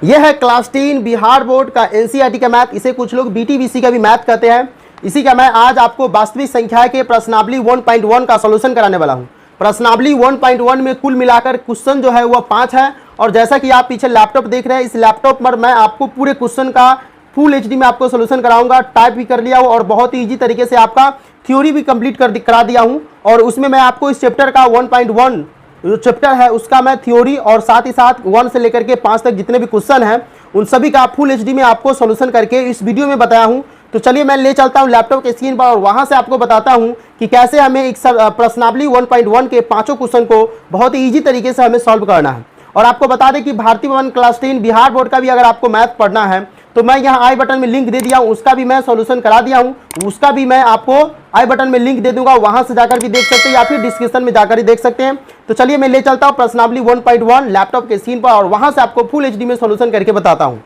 यह है class 10 Bihar board का एनसीईआरटी का मैथ, इसे कुछ लोग बीटीबीसी का भी मैथ कहते हैं। इसी का मैं आज आपको वास्तविक संख्या के प्रश्नावली 1.1 का सॉल्यूशन कराने वाला हूं। प्रश्नावली 1.1 में कुल मिलाकर क्वेश्चन जो है वह 5 है और जैसा कि आप पीछे लैपटॉप देख रहे हैं, इस लैपटॉप पर मैं आपको पूरे क्वेश्चन का फुल एचडी में आपको सॉल्यूशन कराऊंगा। टाइप भी कर लिया हूं और बहुत ही ईजी तरीके से आपका थ्योरी भी कंप्लीट करा दिया हूं। और उसमें मैं आपको इस चैप्टर का 1.1 जो चैप्टर है उसका मैं थ्योरी और साथ ही साथ 1 से लेकर के 5 तक जितने भी क्वेश्चन हैं उन सभी का फुल एचडी में आपको सॉल्यूशन करके इस वीडियो में बताया हूं। तो चलिए मैं ले चलता हूं लैपटॉप के स्क्रीन पर और वहां से आपको बताता हूं कि कैसे हमें एक प्रश्नावली 1.1 के पांचों क्वेश्चन को बहुत ही ईजी तरीके से हमें सॉल्व करना है। और आपको बता दें कि भारतीय भवन क्लास 10 बिहार बोर्ड का भी अगर आपको मैथ पढ़ना है तो मैं यहाँ आई बटन में लिंक दे दिया हूँ, उसका भी मैं सॉल्यूशन करा दिया हूँ, उसका भी मैं आपको आई बटन में लिंक दे दूंगा, वहां से जाकर भी देख सकते हैं या फिर डिस्क्रिप्शन में जाकर ही देख सकते हैं। तो चलिए मैं ले चलता हूँ प्रश्नावली 1.1 लैपटॉप के स्क्रीन पर और वहां से आपको फुल एचडी में सॉल्यूशन करके बताता हूँ।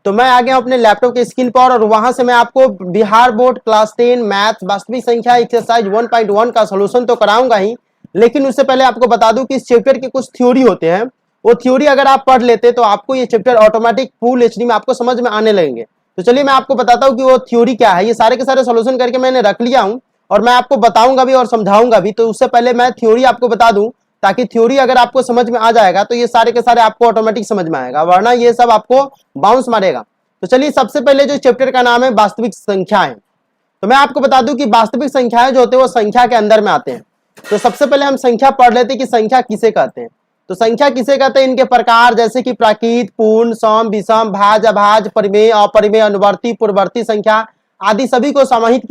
तो मैं आ गया अपने लैपटॉप के स्क्रीन पर और वहां से मैं आपको बिहार बोर्ड क्लास 10 मैथ वास्तविक संख्या एक्सरसाइज 1.1 का सॉल्यूशन तो कराऊंगा ही, लेकिन उससे पहले आपको बता दूं कि इस चैप्टर के कुछ थ्योरी होते हैं, वो थ्योरी अगर आप पढ़ लेते तो आपको ये चैप्टर ऑटोमेटिक फुल एचडी में आपको समझ में आने लगेंगे। तो चलिए मैं आपको बताता हूँ कि वो थ्योरी क्या है। ये सारे के सारे सॉल्यूशन करके मैंने रख लिया हूँ और मैं आपको बताऊंगा भी और समझाऊंगा भी। तो उससे पहले मैं थ्योरी आपको बता दूं ताकि थ्योरी अगर आपको समझ में आ जाएगा तो ये सारे के सारे आपको ऑटोमेटिक समझ में आएगा, वरना ये सब आपको बाउंस मारेगा। तो चलिए सबसे पहले जो चैप्टर का नाम है वास्तविक संख्याएं, तो मैं आपको बता दूं कि वास्तविक संख्याएं जो होते हैं वो संख्या के अंदर में आते हैं। तो सबसे पहले हम संख्या पढ़ लेते हैं कि संख्या किसे कहते हैं। तो संख्या किसे कहते हैं, इनके प्रकार जैसे कि प्राकृत, पूर्ण, सम, विषम, भाज्य, अभाज्य, परिमेय, अपरिमेय, अनुवर्ती, पूर्ववर्ती संख्या आदि सभी को समाहित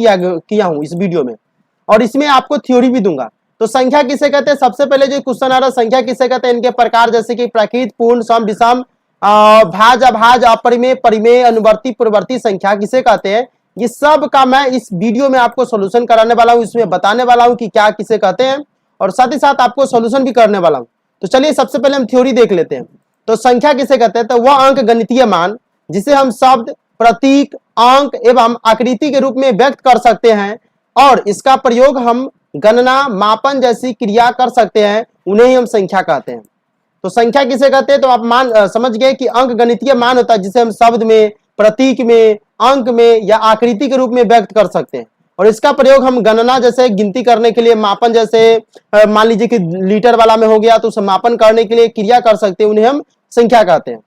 किया हूं इस वीडियो में और इसमें आपको थ्योरी भी दूंगा। तो संख्या किसे कहते हैं, सबसे पहले जो क्वेश्चन आ रहा है संख्या किसे कहते हैं, इनके प्रकार जैसे कि प्राकृत, पूर्ण, सम, विषम, भाज्य, अभाज्य, अपरिमेय, परिमेय, अनुवर्ती, पूर्ववर्ती संख्या किसे कहते हैं, ये सब का मैं इस वीडियो में आपको सॉल्यूशन कराने वाला हूं, इसमें बताने वाला हूं कि क्या किसे कहते हैं और साथ ही साथ आपको सॉल्यूशन भी करने वाला हूं। तो चलिए सबसे पहले हम थ्योरी देख लेते हैं। तो संख्या किसे कहते हैं, तो वह अंक गणितीय मान जिसे हम शब्द, प्रतीक, अंक एवं आकृति के रूप में व्यक्त कर सकते हैं और इसका प्रयोग हम गणना, मापन जैसी क्रिया कर सकते हैं, उन्हें ही हम संख्या कहते हैं। तो संख्या किसे कहते हैं, तो आप समझ गए कि अंक गणितीय मान होता है जिसे हम शब्द में, प्रतीक में, अंक में या आकृति के रूप में व्यक्त कर सकते हैं और इसका प्रयोग हम गणना जैसे गिनती करने के लिए, मापन जैसे मान लीजिए कि लीटर वाला में हो गया तो उसे मापन करने के लिए क्रिया कर सकते हैं, उन्हें हम संख्या कहते हैं।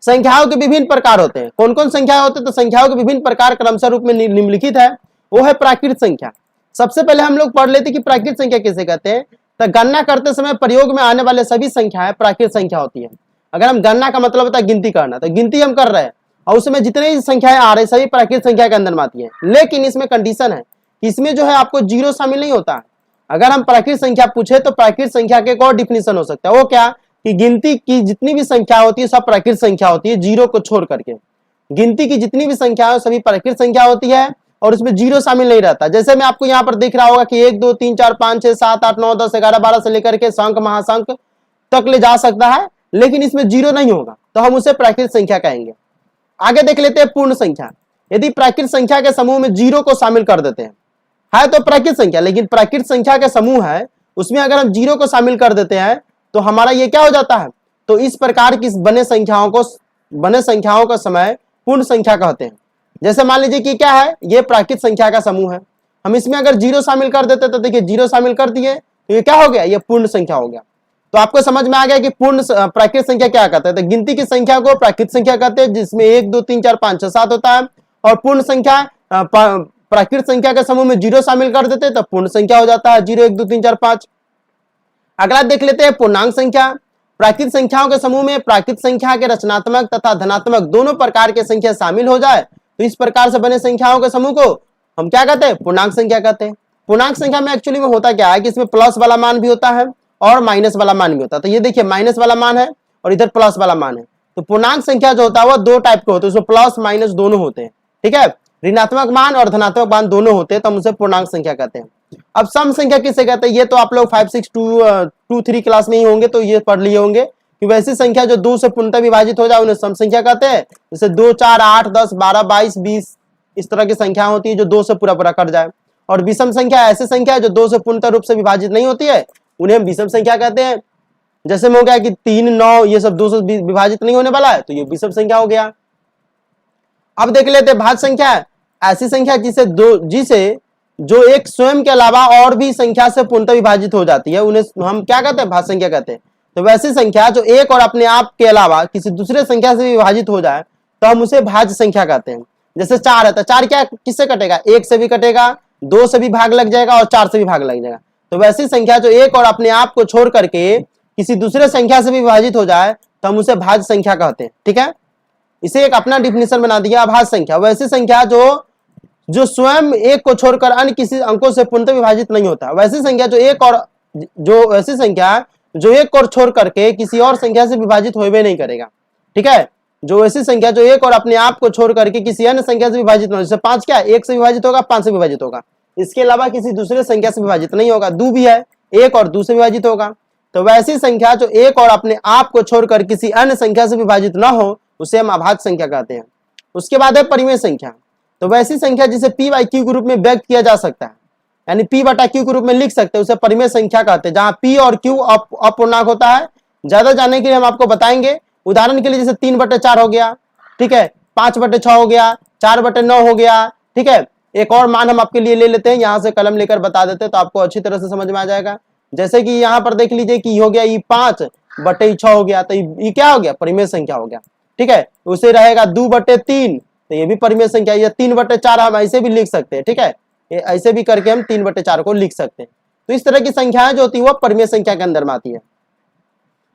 संख्याओं के विभिन्न प्रकार होते हैं। कौन कौन संख्या होते हैं, तो संख्याओं के विभिन्न प्रकार क्रमशः रूप में निम्नलिखित है। वो है प्राकृत संख्या। सबसे पहले हम लोग पढ़ लेते कि प्राकृत संख्या किसे कहते हैं। तो गणना करते समय प्रयोग में आने वाले सभी संख्याएं प्राकृत संख्या होती है। अगर हम गणना का मतलब होता है गिनती करना, तो गिनती हम कर रहे हैं और उसमें जितने भी संख्याएं आ रही सभी प्राकृत संख्या के अंदर में आती है। लेकिन इसमें कंडीशन है कि इसमें जो है आपको जीरो शामिल नहीं होता है। अगर हम प्राकृत संख्या पूछे तो प्राकृत संख्या के एक और डिफिनेशन हो सकता है, वो क्या कि गिनती की जितनी भी संख्या होती है सब प्राकृत संख्या होती है, जीरो को छोड़ करके। गिनती की जितनी भी संख्या है सभी प्राकृत संख्या होती है और उसमें जीरो शामिल नहीं रहता। जैसे मैं आपको यहाँ पर दिख रहा होगा कि 1 2 3 4 5 6 7 8 9 10 11 12 से लेकर के संख महासंख तक ले जा सकता है, लेकिन इसमें जीरो नहीं होगा, तो हम उसे प्राकृत संख्या कहेंगे। आगे देख लेते हैं पूर्ण संख्या। यदि प्राकृत संख्या के समूह में जीरो को शामिल कर देते हैं, है तो प्राकृत संख्या, लेकिन प्राकृत संख्या के समूह है उसमें अगर हम जीरो को शामिल कर देते हैं तो हमारा ये क्या हो जाता है, तो इस प्रकार की बने संख्याओं का समय पूर्ण संख्या कहते हैं। जैसे मान लीजिए कि क्या है, ये प्राकृत संख्या का समूह है, हम इसमें अगर जीरो शामिल कर देते तो देखिए जीरो शामिल कर दिए तो ये क्या हो गया, ये पूर्ण संख्या हो गया। तो आपको समझ में आ गया कि पूर्ण प्राकृत संख्या क्या कहते हैं। तो गिनती की संख्या को प्राकृत संख्या कहते हैं जिसमें 1 2 3 4 5 6 7 होता है और पूर्ण संख्या प्राकृत संख्या के समूह में जीरो शामिल कर देते हैं तो पूर्ण संख्या हो जाता है 0 1 2 3 4 5। अगला देख लेते हैं पूर्णांक संख्या। प्राकृत संख्याओं के समूह में प्राकृत संख्या के रचनात्मक तथा धनात्मक दोनों प्रकार के संख्या शामिल हो जाए तो इस प्रकार से बने संख्याओं के समूह को हम क्या कहते हैं, पूर्णांक संख्या कहते हैं। पूर्णांक संख्या में एक्चुअली में होता क्या है कि इसमें प्लस वाला मान भी होता है और माइनस वाला मान भी होता है। तो ये देखिए माइनस वाला मान है और इधर प्लस वाला मान है। तो पूर्णांक संख्या जो होता है वो दो टाइप के होते हैं, उसमें प्लस माइनस दोनों होते हैं, ठीक है। ऋणात्मक मान और धनात्मक मान दोनों होते हैं, तो हम उसे पूर्णांक संख्या कहते हैं। अब सम संख्या किसे कहते हैं, ये तो आप लोग 5 6 2 3 क्लास में ही होंगे तो ये पढ़ लिए होंगे कि वैसी संख्या जो 2 से पूर्णतः विभाजित हो जाए उन्हें सम संख्या कहते हैं। जैसे 2 4 8 10 12 22 20 इस तरह की संख्या होती है जो 2 से पूरा पूरा कट जाए। और विषम संख्या ऐसी संख्या है जो 2 से पूर्णतः रूप से विभाजित नहीं होती है, उन्हें हम विषम संख्या कहते हैं। जैसे में हो गया कि 3, 9 ये सब 2 से विभाजित नहीं होने वाला है, तो ये विषम संख्या हो गया। अब देख लेते हैं भाज्य संख्या है ऐसी संख्या जिसे जो एक स्वयं के अलावा और भी संख्या से पूर्णतः विभाजित हो जाती है, उन्हें हम क्या कहते हैं, भाज्य संख्या कहते हैं। तो वैसी संख्या जो एक और अपने आप के अलावा किसी दूसरे संख्या से विभाजित हो जाए तो हम उसे भाज्य संख्या कहते हैं। जैसे 4 है तो 4 क्या किससे कटेगा, 1 से भी कटेगा, 2 से भी भाग लग जाएगा और 4 से भी भाग लग जाएगा। तो वैसी संख्या जो एक और अपने आप को छोड़ करके किसी दूसरे संख्या से भी विभाजित हो जाए तो हम उसे भाज्य संख्या कहते हैं। ठीक है, इसे एक अपना डिफिनेशन बना दिया भाज्य संख्या, वैसी संख्या जो स्वयं एक को छोड़कर अन्य किसी अंकों से पूर्णतः विभाजित नहीं होता। वैसी संख्या जो एक और छोड़ करके किसी और संख्या से विभाजित होवे नहीं करेगा। ठीक है, जो ऐसी संख्या जो एक और अपने आप को छोड़ करके किसी अन्य संख्या से विभाजित नहीं, जैसे 5 क्या 1 से विभाजित होगा, 5 से विभाजित होगा, इसके अलावा किसी दूसरे संख्या से विभाजित नहीं होगा। 2 भी है, 1 और 2 से विभाजित होगा। तो वैसी संख्या जो एक और अपने आप को छोड़कर किसी अन्य संख्या से विभाजित ना हो उसे हम अभाज्य संख्या कहते हैं। उसके बाद है परिमेय संख्या। तो वैसी संख्या जिसे p बाई क्यू के रूप में व्यक्त किया जा सकता है, यानी p बटा क्यू के रूप में लिख सकते हैं, उसे परिमेय संख्या कहते हैं, जहां p और q अपूर्णांक होता है। ज्यादा जानने के लिए हम आपको बताएंगे, उदाहरण के लिए जैसे 3/4 हो गया, ठीक है, 5/6 हो गया, 4/9 हो गया। ठीक है, एक और मान हम आपके लिए ले लेते हैं, यहां से कलम लेकर बता देते हैं तो आपको अच्छी तरह से समझ में आ जाएगा। जैसे कि यहाँ पर देख लीजिए कि हो गया ये 5/6 हो गया, तो ये क्या हो गया, परिमेय संख्या हो गया। ठीक है, उसे रहेगा 2/3, तो ये भी परिमेय संख्या। ये 3/4 हम ऐसे भी लिख सकते हैं। ठीक है, ये ऐसे भी करके हम 3/4 को लिख सकते हैं। तो इस तरह की संख्याएं जो होती है वो परिमेय संख्या के अंदर में आती है।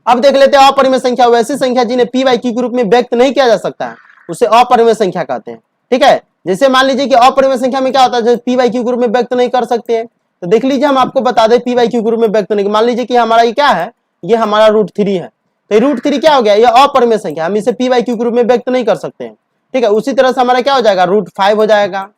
अब देख लेते हैं अपरिमेय संख्या, वैसी संख्या जिन्हें p बाई क्यू के रूप में व्यक्त नहीं किया जा सकता है, उसे अपरिमेय संख्या कहते हैं। ठीक है, जैसे मान लीजिए कि अपरिमेय संख्या में क्या होता है, जो p बाई क्यू के रूप में व्यक्त नहीं कर सकते हैं, तो देख लीजिए हम आपको बता दें p बाई क्यू के रूप में व्यक्त नहीं। मान लीजिए कि हमारा ये क्या है, ये हमारा √3 है, तो √3 क्या हो गया, ये अपरिमेय संख्या, हम इसे p बाई क्यू के रूप में व्यक्त नहीं कर सकते हैं। ठीक है, उसी तरह से हमारा क्या हो जाएगा, √5 हो जाएगा,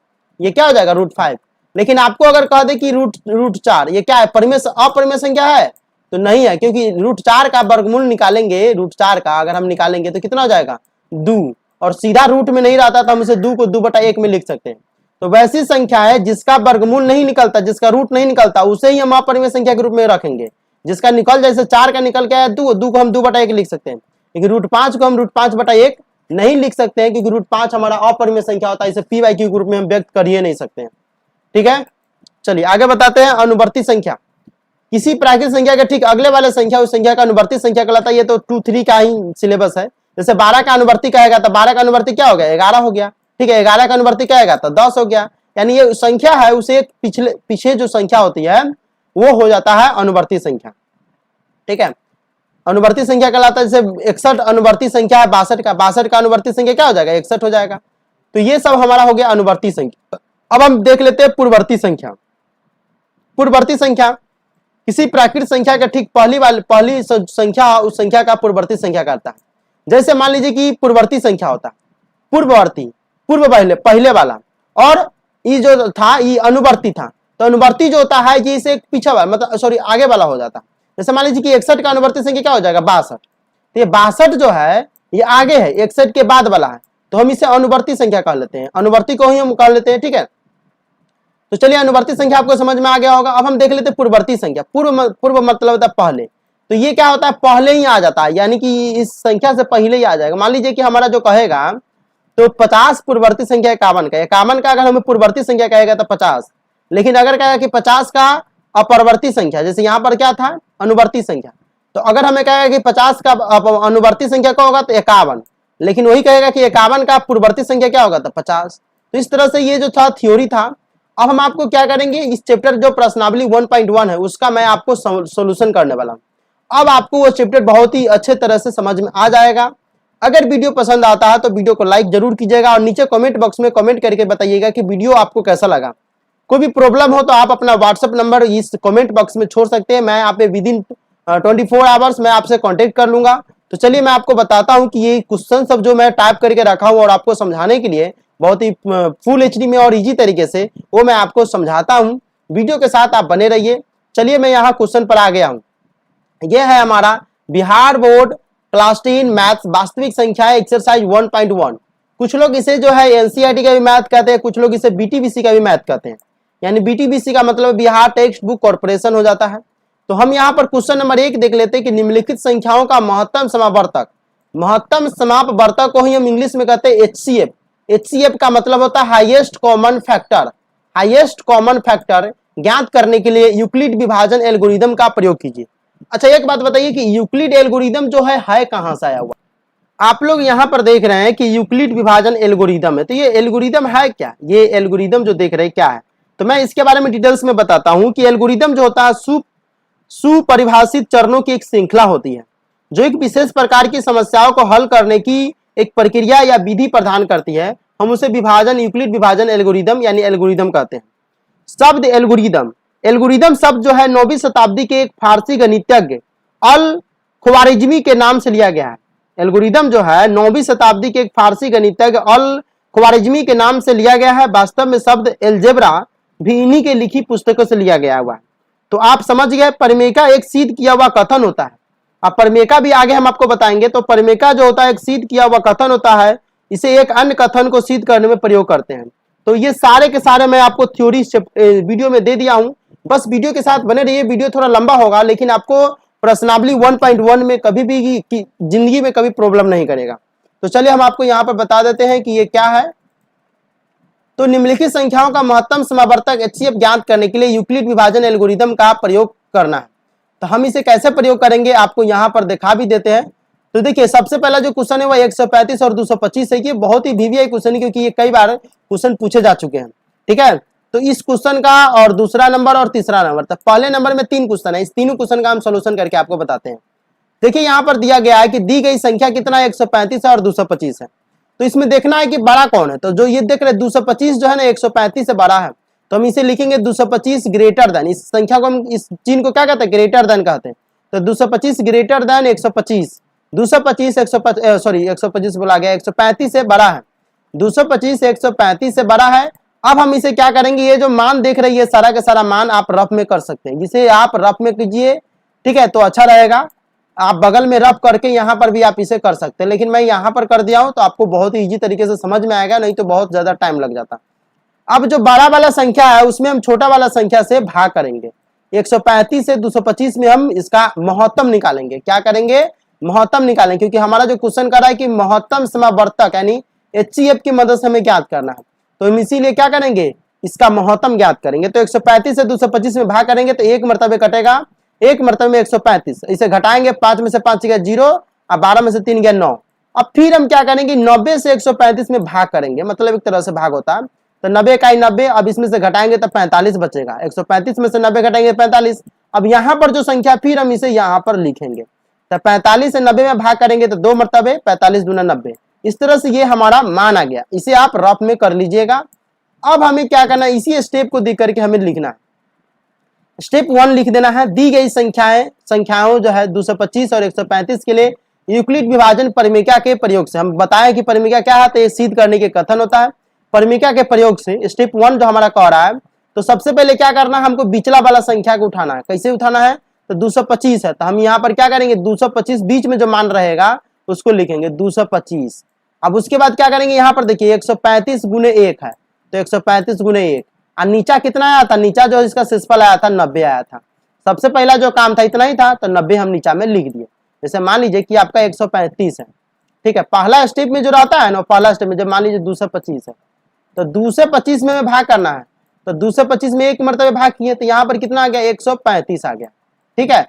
ये क्या हो जाएगा √5। लेकिन आपको अगर कह दे कि √4 ये क्या है, अपरिमेय संख्या है, तो नहीं है, क्योंकि √4 का वर्गमूल निकालेंगे, √4 का अगर हम निकालेंगे तो कितना हो जाएगा 2, और सीधा रूट में नहीं रहता तो हम इसे 2 को 2/1 में लिख सकते हैं। तो वैसी संख्या है जिसका वर्गमूल नहीं निकलता, जिसका रूट नहीं निकलता, उसे ही हम अपरिमेय संख्या के रूप में रखेंगे। जिसका निकल जैसे 4 का निकल के आया 2 को हम 2/1 लिख सकते हैं, लेकिन √5 को हम √5/1 नहीं लिख सकते हैं, क्योंकि √5 हमारा अपरिमेय संख्या होता है, इसे p बाई क्यू के रूप में हम व्यक्त कर ही नहीं सकते हैं। ठीक है, चलिए आगे बताते हैं अनुवर्ती संख्या। किसी प्राकृतिक संख्या के ठीक अगले वाले संख्या उस संख्या का अनुवर्ती संख्या कहलाता है। ये तो 2-3 का ही सिलेबस है। जैसे 12 का अनुवर्ती कहेगा तो 12 का अनुवर्ती क्या हो गया, 11 हो गया। ठीक है, 11 का अनुवर्ती क्या आएगा तो 10 हो गया। यानी ये संख्या है उसे पीछे जो संख्या होती है वो हो जाता है अनुवर्ती संख्या। ठीक है, अनुवर्ती संख्या कहलाता है। जैसे 61 अनुवर्ती संख्या है 62 का अनुवर्ती संख्या क्या हो जाएगा 61 हो जाएगा। तो ये सब हमारा हो गया अनुवर्ती संख्या। अब हम देख लेते हैं पूर्ववर्ती संख्या। पूर्ववर्ती संख्या किसी प्राकृतिक संख्या का ठीक पहली संख्या उस संख्या का पूर्ववर्ती संख्या करता है। जैसे मान लीजिए कि पूर्ववर्ती संख्या होता है पूर्ववर्ती, पूर्व पहले वाला, और ये जो था ये अनुवर्ती था। तो अनुवर्ती जो होता है ये इसे पीछे वाला मतलब सॉरी आगे वाला हो जाता। जैसे मान लीजिए कि 61 का अनुवर्ती संख्या क्या हो जाएगा 62। तो ये 62 जो है ये आगे है, 61 के बाद वाला है, तो हम इसे अनुवर्ती संख्या कह लेते हैं, अनुवर्ती को ही हम कह लेते हैं। ठीक है, तो चलिए अनुवर्ती संख्या आपको समझ में आ गया होगा। अब हम देख लेते हैं पूर्ववर्ती संख्या। पूर्व मतलब होता है पहले, तो ये क्या होता है पहले ही आ जाता है, यानी कि इस संख्या से पहले ही आ जाएगा। मान लीजिए कि हमारा जो कहेगा तो 50 पूर्ववर्ती संख्या 51 का, 51 का अगर हमें पूर्ववर्ती संख्या कहेगा तो 50, लेकिन अगर कहेगा कि 50 का अपरवर्ती संख्या, जैसे यहाँ पर क्या था अनुवर्ती संख्या, तो अगर हमें कहेगा कि 50 का अनुवर्ती संख्या क्या होगा तो 51, लेकिन वही कहेगा कि 51 का पूर्ववर्ती संख्या क्या होगा तो 50। तो इस तरह से ये जो था थ्योरी था। अब हम आपको क्या करेंगे, इस चैप्टर जो प्रश्नावली 1.1 है उसका मैं आपको सोल्यूशन करने वाला हूँ। अब आपको वो चैप्टर बहुत ही अच्छे तरह से समझ में आ जाएगा। अगर वीडियो पसंद आता है तो वीडियो को लाइक जरूर कीजिएगा और नीचे कमेंट बॉक्स में कमेंट करके बताइएगा कि वीडियो आपको कैसा लगा। कोई भी प्रॉब्लम हो तो आप अपना व्हाट्सएप नंबर इस कमेंट बॉक्स में छोड़ सकते हैं, मैं यहाँ पे विदिन 24 आवर्स मैं आपसे कांटेक्ट कर लूंगा। तो चलिए मैं आपको बताता हूँ कि ये क्वेश्चन सब जो मैं टाइप करके रखा हूँ और आपको समझाने के लिए बहुत ही फुल एचडी में और इजी तरीके से वो मैं आपको समझाता हूँ। वीडियो के साथ आप बने रहिए। चलिए मैं यहाँ क्वेश्चन पर आ गया हूँ। यह है हमारा बिहार बोर्ड क्लास 10 मैथ्स वास्तविक संख्या एक्सरसाइज 1.1। कुछ लोग इसे जो है एनसीईआरटी का भी मैथ कहते हैं, कुछ लोग इसे बीटीबीसी का भी मैथ कहते हैं। यानी बीटीबीसी का मतलब बिहार टेक्स्ट बुक कॉर्पोरेशन हो जाता है। तो हम यहाँ पर क्वेश्चन नंबर 1 देख लेते हैं कि निम्नलिखित संख्याओं का महत्तम समापवर्तक को ही हम इंग्लिश में कहते हैं HCF। HCF का मतलब होता है highest common factor. Highest common factor ज्ञात करने के लिए यूक्लिड विभाजन एल्गोरिदम का प्रयोग कीजिए। अच्छा, एक बात बताइए कि यूक्लिड एल्गोरिदम जो है कहां से आया हुआ? आप लोग यहां पर देख रहे हैं कि यूक्लिड विभाजन एल्गोरिदम है, तो ये एल्गोरिदम है क्या? ये एल्गोरिदम जो देख रहे हैं क्या है, तो मैं इसके बारे में डिटेल्स में बताता हूं कि एल्गोरिदम जो होता है सुपरिभाषित चरणों की एक श्रृंखला होती है जो एक विशेष प्रकार की समस्याओं को हल करने की एक प्रक्रिया या विधि प्रदान करती है। हम उसे विभाजन यूक्लिड विभाजन एल्गोरिदम यानी एल्गोरिदम कहते हैं। शब्द एल्गोरिदम शब्द जो है 9वीं शताब्दी के एक फारसी गणितज्ञ अल ख्वारिज़मी के नाम से लिया गया है। एल्गोरिदम जो है 9वीं शताब्दी के एक फारसी गणितज्ञ अल ख्वारिज़मी के नाम से लिया गया है। वास्तव में शब्द एलजेब्रा भी इन्हीं के लिखी पुस्तकों से लिया गया हुआ है। तो आप समझ गए, परिमेका एक सिद्ध किया हुआ कथन होता है। अब परिमेका भी आगे हम आपको बताएंगे। तो परिमेका जो होता है एक सिद्ध किया हुआ कथन होता है, इसे एक अन्य कथन को सिद्ध करने में प्रयोग करते हैं। तो ये सारे के सारे मैं आपको थ्योरी वीडियो में दे दिया हूं, बस वीडियो के साथ बने रहिए। वीडियो थोड़ा लंबा होगा लेकिन आपको प्रश्नावली 1.1 में कभी भी जिंदगी में कभी प्रॉब्लम नहीं करेगा। तो चलिए हम आपको यहाँ पर बता देते हैं कि ये क्या है। तो निम्नलिखित संख्याओं का महत्तम समावर्तक HCF ज्ञात करने के लिए यूक्लिड विभाजन एल्गोरिदम का प्रयोग करना है। तो हम इसे कैसे प्रयोग करेंगे आपको यहाँ पर दिखा भी देते हैं। तो देखिए, सबसे पहला जो क्वेश्चन है वो 135 और 225 है। ये बहुत ही वीवीआई क्वेश्चन है क्योंकि ये कई बार क्वेश्चन पूछे जा चुके हैं। ठीक है, तो इस क्वेश्चन का और दूसरा नंबर और तीसरा नंबर, तो पहले नंबर में 3 क्वेश्चन है। इस तीनों क्वेश्चन का हम सोल्यूशन करके आपको बताते हैं। देखिए, यहाँ पर दिया गया है कि दी गई संख्या कितना है, 135 है और 225 है। तो इसमें देखना है कि बड़ा कौन है। तो जो ये देख रहे 225 जो है ना 135 से बड़ा है, तो हम इसे लिखेंगे 225 ग्रेटर देन। इस संख्या को हम, इस चिन्ह को क्या कहते हैं, ग्रेटर देन कहते हैं। तो 225 ग्रेटर देन 125। 125 बोला गया, 135 से बड़ा है। 225 135 से बड़ा है। अब हम इसे क्या करेंगे, ये जो मान देख रहे हैं ये सारा का सारा मान आप रफ में कर सकते हैं। जिसे आप रफ में कीजिए, ठीक है, तो अच्छा रहेगा। आप बगल में रफ करके यहाँ पर भी आप इसे कर सकते हैं, लेकिन मैं यहाँ पर कर दिया हूं तो आपको बहुत ही इजी तरीके से समझ में आएगा, नहीं तो बहुत ज्यादा टाइम लग जाता। अब जो बड़ा वाला संख्या है उसमें हम छोटा वाला संख्या से भाग करेंगे। 135 से 225 में हम इसका महत्तम निकालेंगे। क्या करेंगे, महत्तम निकालेंगे, क्योंकि हमारा जो क्वेश्चन कर रहा है कि महत्तम समावर्तक यानी HCF की मदद से हमें ज्ञात करना है। तो हम इसीलिए क्या करेंगे, इसका महत्तम ज्ञात करेंगे। तो 135 से 225 में भाग करेंगे तो एक मरतबे कटेगा, एक मरतबे में 135। इसे घटाएंगे, 5 में से 5 गया 0 और 12 में से 3 गया 9। अब फिर हम क्या करेंगे, 90 से 135 में भाग करेंगे, मतलब एक तरह से भाग होता है। तो 90 का 90, अब इसमें से घटाएंगे तो 45 बचेगा। 135 में से 90 घटाएंगे 45। अब यहाँ पर जो संख्या फिर हम इसे यहाँ पर लिखेंगे। तो 45 से 90 में भाग करेंगे तो 2 मरतबे, 45 दूना 90। इस तरह से ये हमारा मान आ गया। इसे आप रफ में कर लीजिएगा। अब हमें क्या करना है, इसी स्टेप को देख करके हमें लिखना है। स्टेप 1 लिख देना है। दी गई संख्याओं जो है 225 और 135 के लिए यूक्लिड विभाजन परिमेका के प्रयोग से, हम बताएं कि परिमेका क्या है, तो ये सिद्ध करने के कथन होता है। परिमेका के प्रयोग से स्टेप 1 जो हमारा कह रहा है, तो सबसे पहले क्या करना है, हमको बिचला वाला संख्या को उठाना है। कैसे उठाना है, तो 225 है तो हम यहाँ पर क्या करेंगे, 225 बीच में जो मान रहेगा उसको लिखेंगे 225। अब उसके बाद क्या करेंगे, यहाँ पर देखिए 135 गुने 1 है, तो 135 गुने 1। और नीचा कितना आया था, नीचा जो इसका शेषफल आया था 90 आया था। सबसे पहला जो काम था इतना ही था, तो 90 हम नीचा में लिख दिए। जैसे मान लीजिए कि आपका 135 है, ठीक है। पहला स्टेप में जो रहता है ना, पहला स्टेप में जब मान लीजिए 225 है, तो 225 में भाग करना है। तो 225 में एक मरतबे भाग किए तो यहाँ पर कितना आ गया, 135 आ गया, ठीक है।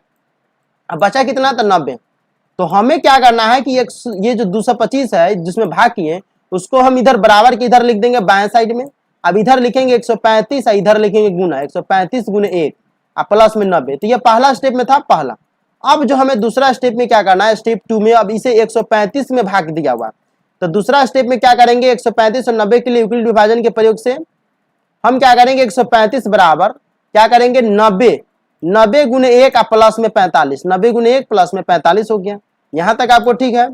अब बचा कितना, तो 90। तो हमें क्या करना है कि ये जो 225 है जिसमें भाग किए उसको हम इधर बराबर के इधर लिख देंगे बाएं साइड में। अब इधर लिखेंगे 135 और इधर लिखेंगे गुना 135 गुने 1 और प्लस में 90। तो ये पहला स्टेप में था पहला। अब जो हमें दूसरा स्टेप में क्या करना है, स्टेप 2 में अब इसे 135 में भाग दिया हुआ, तो दूसरा स्टेप में क्या करेंगे, 135 और 90 के लिए यूक्लिड विभाजन के प्रयोग से हम क्या करेंगे, 135 बराबर क्या करेंगे 90 गुने 1 और प्लस में 45। 90 गुने 1 प्लस में 45 हो गया। यहां तक आपको ठीक है।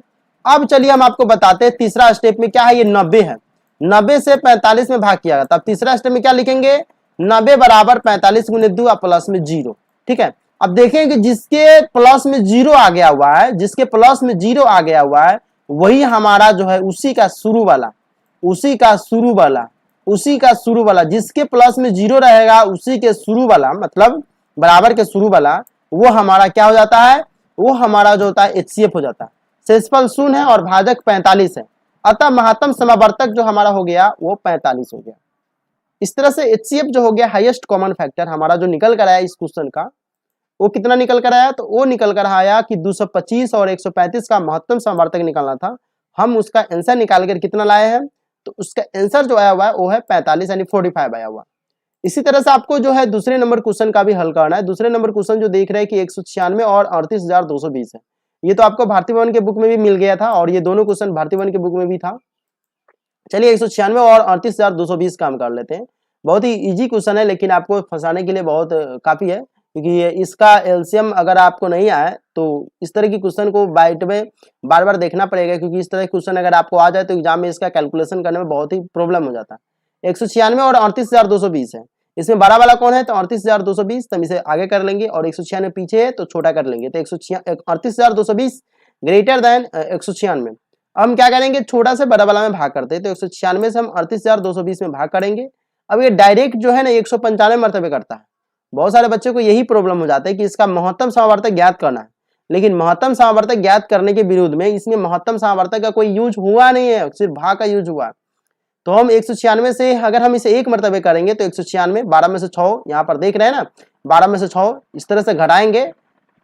अब चलिए हम आपको बताते हैं तीसरा स्टेप में क्या है, ये 90 है, 90 से 45 में भाग किया गया। तब तीसरा स्टेप में क्या लिखेंगे, 90 बराबर 45 गुने 2 और प्लस में 0, ठीक है। अब देखें कि जिसके प्लस में 0 आ गया हुआ है, जिसके प्लस में 0 आ गया हुआ है वही हमारा जो है उसी का शुरू वाला जिसके प्लस में 0 रहेगा उसी के शुरू वाला, मतलब बराबर के शुरू वाला वो हमारा क्या हो जाता है, वो हमारा जो होता है HCF हो जाता है। शेषफल 0 है और भाजक 45 है, अतः महत्तम समावर्तक जो हमारा हो गया वो 45 हो गया। इस तरह से HCF जो हो गया हाईएस्ट कॉमन फैक्टर हमारा जो निकल कर आया इस क्वेश्चन का, वो कितना निकल कर आया, तो वो निकल कर आया कि 225 और 135 का महत्तम समावर्तक निकालना था। हम उसका आंसर निकाल कर कितना लाए हैं, तो उसका आंसर जो आया हुआ है वो है 45 यानी 45 आया हुआ। इसी तरह से आपको जो है दूसरे नंबर क्वेश्चन का भी हल करना है। दूसरे नंबर क्वेश्चन जो देख रहे हैं कि 196 और 38,220 है, ये तो आपको भारतीय भवन के बुक में भी मिल गया था और ये दोनों क्वेश्चन भारतीय भवन के बुक में भी था। चलिए 196 और 38,220 काम कर लेते हैं। बहुत ही इजी क्वेश्चन है लेकिन आपको फंसाने के लिए बहुत काफी है, क्योंकि ये इसका एलसीएम अगर आपको नहीं आए तो इस तरह की क्वेश्चन को बाइट में बार बार देखना पड़ेगा, क्योंकि इस तरह के क्वेश्चन अगर आपको आ जाए तो एग्जाम में इसका कैलकुलेशन करने में बहुत ही प्रॉब्लम हो जाता है। 196 और 38,220 है, इसमें बड़ा वाला कौन है, तो 38,220, तो हम इसे आगे कर लेंगे और 196 पीछे है तो छोटा कर लेंगे, तो 38,220 ग्रेटर देन 196। हम क्या करेंगे, छोटा से बड़ा वाला में भाग करते हैं, तो 196 से हम 38,220 में भाग करेंगे। अब ये डायरेक्ट जो है ना 195 मरतबे करता है। बहुत सारे बच्चों को यही प्रॉब्लम हो जाता है कि इसका महत्तम समावर्तक ज्ञात करना है, लेकिन महत्तम समावर्तक ज्ञात करने के विरुद्ध में इसमें महत्तम समावर्तक का कोई यूज हुआ नहीं है, सिर्फ भाग का यूज हुआ। तो हम 196 से अगर हम इसे 1 मरतबे करेंगे तो 196 12 में से 6 यहाँ पर देख रहे हैं ना, 12 में से 6 इस तरह से घटाएंगे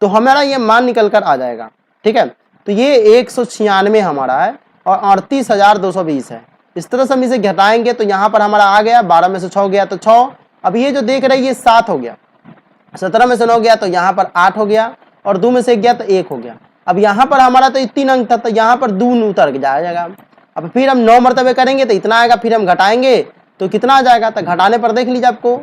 तो हमारा ये मान निकल कर आ जाएगा। ठीक है, तो ये 196 हमारा है और 38,220 है। इस तरह से हम इसे घटाएंगे तो यहाँ पर हमारा आ गया, 12 में से 6 गया तो 6। अब ये जो देख रहे हैं ये 7 हो गया, 17 में से 9 गया तो यहाँ पर 8 हो गया और 2 में से 1 गया तो 1 हो गया। अब यहाँ पर हमारा तो 3 अंक था तो यहाँ पर 2 उतर जाएगा। अब फिर हम 9 मरतबे करेंगे तो इतना आएगा, फिर हम घटाएंगे तो कितना आ जाएगा, तो घटाने पर देख लीजिए आपको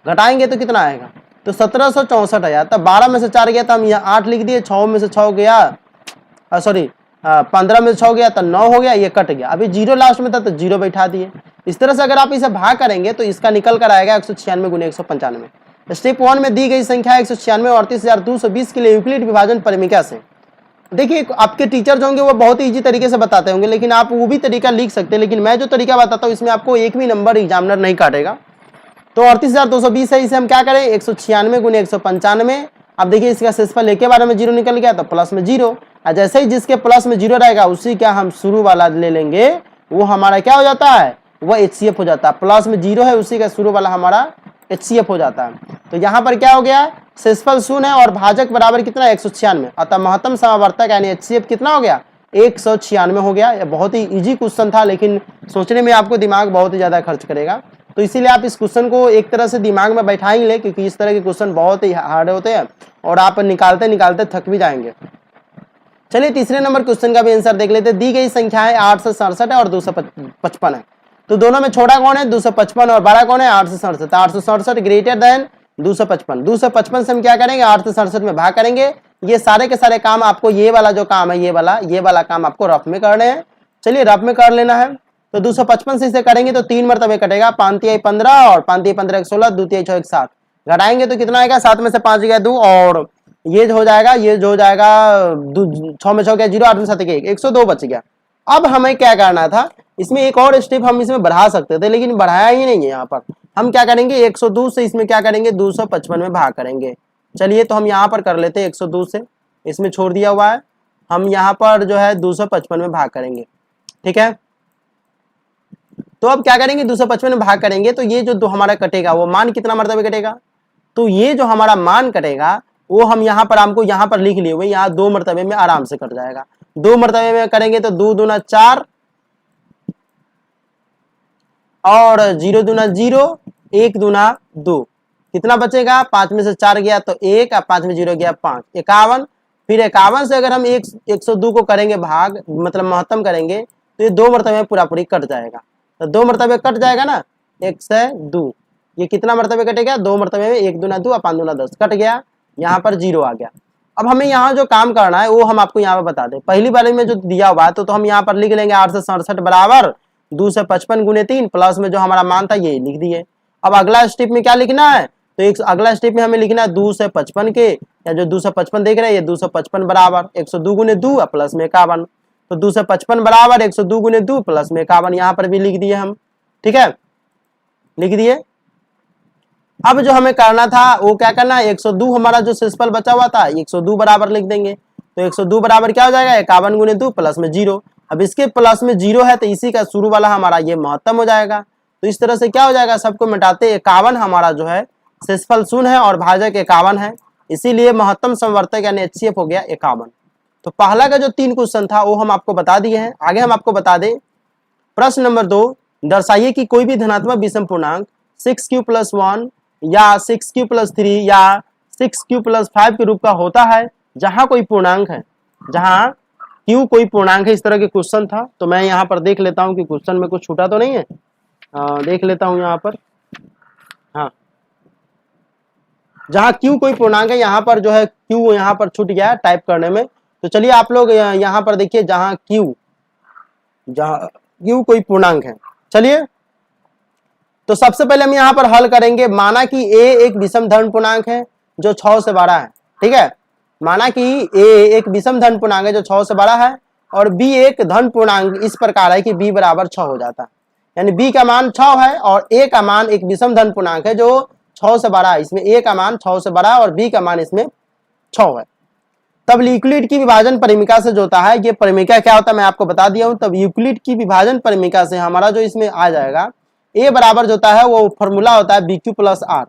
घटाएंगे तो कितना आएगा, तो 1764 आया। तब 12 में से 4 गया तो हम यहाँ 8 लिख दिए, 6 में से 6 गया, सॉरी 15 में से 6 गया तो 9 हो गया, ये कट गया। अभी 0 लास्ट में था तो 0 बैठा दिए। इस तरह से अगर आप इसे भाग करेंगे तो इसका निकल कर आएगा 196 गुने 195। स्टेप 1 में दी गई संख्या 196 और 38,220 के लिए यूक्लिड विभाजन परिमिका से। देखिए आपके टीचर जो होंगे वो बहुत ही इजी तरीके से बताते होंगे, लेकिन आप वो भी तरीका लिख सकते हैं, लेकिन मैं जो तरीका बताता हूँ इसमें आपको एक भी नंबर एग्जामिनर नहीं काटेगा। तो 38,220 है, इसे हम क्या करें 196 गुने 195। अब देखिए इसका शेषफल एक के बारे में 0 निकल गया तो प्लस में 0, और जैसे ही जिसके प्लस में 0 रहेगा उसी का हम शुरू वाला ले लेंगे, वो हमारा क्या हो जाता है, वो HCF हो जाता है। प्लस में 0 है उसी का शुरू वाला हमारा HCF हो जाता है। तो यहाँ पर क्या हो गया, शेषफल 0 है और भाजक बराबर कितना 196, अतः महत्तम समावर्तक यानी HCF कितना हो गया 196 हो गया। यह बहुत ही इजी क्वेश्चन था, लेकिन सोचने में आपको दिमाग बहुत ही ज्यादा खर्च करेगा, तो इसीलिए आप इस क्वेश्चन को एक तरह से दिमाग में बैठा ही ले, क्योंकि इस तरह के क्वेश्चन बहुत ही हार्ड होते हैं और आप निकालते निकालते थक भी जाएंगे। चलिए तीसरे नंबर क्वेश्चन का भी आंसर देख लेते हैं। दी गई संख्याएं 867 है और 255 है, तो दोनों में छोटा कौन है 255 और बड़ा कौन है 867। 867 ग्रेटर देन 255। 255 से हम क्या करेंगे 867 में भाग करेंगे। ये सारे के सारे काम आपको ये वाला जो काम है ये वाला काम आपको रफ में करने हैं। चलिए रफ में कर लेना है। तो 255 से इसे करेंगे तो 3 मरतबे कटेगा, 5 तिहाई 15 और 5 तिहाई 15 16, 2 तिहाई 6 7। घटाएंगे तो कितना आएगा, 7 में से 5 गया 2 और ये जो हो जाएगा 6 में 6 गया 0, 8 में 7 गया 102 बच गया। अब हमें क्या करना था, इसमें एक और स्टेप हम इसमें बढ़ा सकते थे लेकिन बढ़ाया ही नहीं है। यहाँ पर हम क्या करेंगे 102 से इसमें क्या करेंगे 255 में भाग करेंगे। चलिए तो हम यहाँ पर कर लेते हैं 102 से, इसमें छोड़ दिया हुआ है, हम यहाँ पर जो है 255 में भाग करेंगे। ठीक है, तो अब क्या करेंगे 255 में भाग करेंगे तो ये जो हमारा कटेगा वो मान कितना मरतबे कटेगा, तो ये जो हमारा मान कटेगा वो हम यहाँ पर हमको यहाँ पर लिख लिए हुए, यहाँ 2 मरतबे में आराम से कट जाएगा। 2 मरतबे में करेंगे तो 2 दूना 4 और 0 दूना 0, 1 दूना 2, कितना बचेगा 5 में से 4 गया तो 1 और 5 में 0 गया 5, 51। फिर 51 से अगर हम 102 को करेंगे भाग मतलब महत्तम करेंगे तो ये 2 मरतबे में पूरा पूरी कट जाएगा। तो 2 मरतबे कट जाएगा ना, 1 से 2, ये कितना मरतबे कटेगा 2 मरतबे में 1 दूना 2 और 5 दूना 10 कट गया, यहाँ पर 0 आ गया। अब हमें यहाँ जो काम करना है वो हम आपको यहाँ पर बता दें। पहली बार में जो दिया हुआ है तो हम यहाँ पर लिख लेंगे 867 बराबर 255 गुने 3 प्लस में जो हमारा मान था ये लिख दिए। अब अगला स्टेप में क्या लिखना है, तो एक अगला स्टेप में हमें लिखना है 255 के, या जो 255 देख रहे हैं ये 255 बराबर 102 गुने 2 प्लस में 51, तो 255 बराबर 102 गुने 2 प्लस में 51, यहाँ पर भी लिख दिए हम। ठीक है, लिख दिए। अब जो हमें करना था वो क्या करना है, 102 हमारा जो शेषफल बचा हुआ था 102 बराबर लिख देंगे। तो 102 बराबर क्या हो जाएगा, 51 गुने 2 प्लस में 0। अब इसके प्लस में 0 है तो इसी का शुरू वाला हमारा ये महत्तम हो जाएगा। तो इस तरह से क्या हो जाएगा, सबको मिटाते 51 हमारा जो है शेषफल शून्य है और भाजक 51 है, इसीलिए महत्तम समवर्तक यानी HCF हो गया 51। तो पहला का जो 3 क्वेश्चन था वो हम आपको बता दिए हैं। आगे हम आपको बता दें प्रश्न नंबर 2, दर्शाइए कि कोई भी धनात्मक विषम पूर्णांक 6q + 1 या 6q + 3 या 6q + 5 के रूप का होता है जहां कोई पूर्णांक है, जहां q कोई पूर्णांक है। इस तरह के क्वेश्चन था। तो मैं यहाँ पर देख लेता हूं कि क्वेश्चन में कुछ छूटा तो नहीं है, देख लेता हूं यहाँ पर। हाँ, जहां q कोई पूर्णांक है यहाँ पर जो है q यहाँ पर छूट गया है टाइप करने में। तो चलिए आप लोग यहाँ पर देखिए जहां q कोई पूर्णांक है। चलिए तो सबसे पहले हम यहाँ पर हल करेंगे। माना कि a एक विषम धन पूर्णांक है जो 6 से बड़ा है, ठीक है। माना कि a एक विषम धन पूर्णांक है जो 6 से बड़ा है और b एक धन पूर्णांक इस प्रकार है कि b बराबर 6 हो जाता है, यानी b का मान 6 है और a का मान एक विषम धन पूर्णांक है जो 6 से बड़ा है। इसमें a का मान 6 से बड़ा है और b का मान इसमें 6 है। तब यूक्लिड की विभाजन परिमिका से जो होता है, ये परिमिका क्या होता है मैं आपको बता दिया हूं। तब यूक्लिड की विभाजन परिमिका से हमारा जो इसमें आ जाएगा a बराबर जो होता है वो फॉर्मूला होता है bq + r।